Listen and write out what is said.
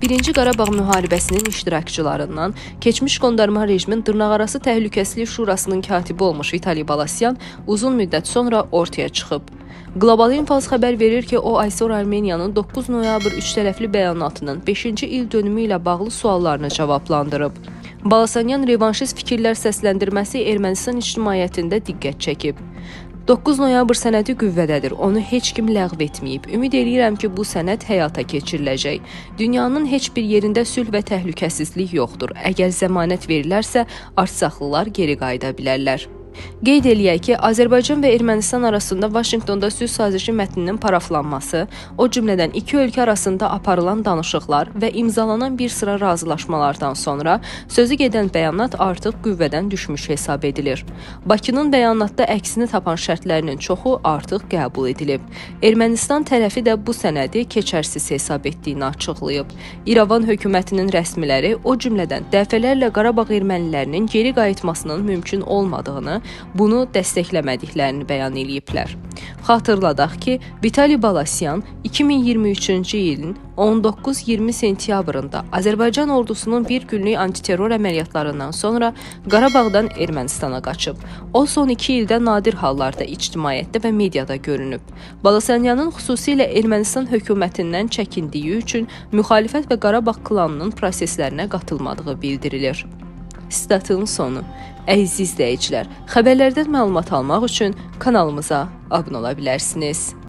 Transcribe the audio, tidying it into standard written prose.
Birinci Qarabağ müharibəsinin iştirakçılarından, keçmiş qondarma rejimin dırnaqarası təhlükəsizlik şurasının katibi olmuş Vitaliy Balasyan uzun müddət sonra ortaya çıxıb. Qlobal İnfaz xəbər verir ki, o ay sonra Armeniyanın 9 noyabr 3 tərəfli bəyanatının 5-ci il dönümü ilə bağlı suallarını cavablandırıb. Balasyanyan revanşist fikirlər səsləndirməsi Ermənistan ictimaiyyətində diqqət çəkib. 9 noyabr sənədi qüvvədədir, onu heç kim ləğv etməyib. Ümid edirəm ki, bu sənəd həyata keçiriləcək. Dünyanın heç bir yerində sülh və təhlükəsizlik yoxdur. Əgər zəmanət verilərsə, artsaqlılar geri qayıda bilərlər. Qeyd eləyək ki, Azərbaycan və Ermənistan arasında Vaşinqtonda sülh sazişi mətninin paraflanması, o cümlədən iki ölkə arasında aparılan danışıqlar və imzalanan bir sıra razılaşmalardan sonra sözü gedən bəyanat artıq qüvvədən düşmüş hesab edilir. Bakının bəyanatda əksini tapan şərtlərinin çoxu artıq qəbul edilib. Ermənistan tərəfi də bu sənədi keçərsiz hesab etdiyini açıqlayıb. İrəvan hökumətinin rəsmiləri o cümlədən dəfələrlə Qarabağ ermənilərinin geri qayıtmasının mümkün olmadığını, bunu dəstəkləmədiklərini bəyan ediblər. Xatırladaq ki, Vitaliy Balasyan 2023-cü ilin 19-20 sentyabrında Azərbaycan ordusunun bir günlük antiterror əməliyyatlarından sonra Qarabağdan Ermənistana qaçıb. O son 2 ildə nadir hallarda ictimaiyyətdə və mediada görünüb. Balasyanyanın xüsusilə Ermənistan hökumətindən çəkindiyi üçün müxalifət və Qarabağ klanının proseslərinə qatılmadığı bildirilir. Statın sonu. Əziz izləyicilər, xəbərlərdən məlumat almaq üçün kanalımıza abunə ola bilərsiniz.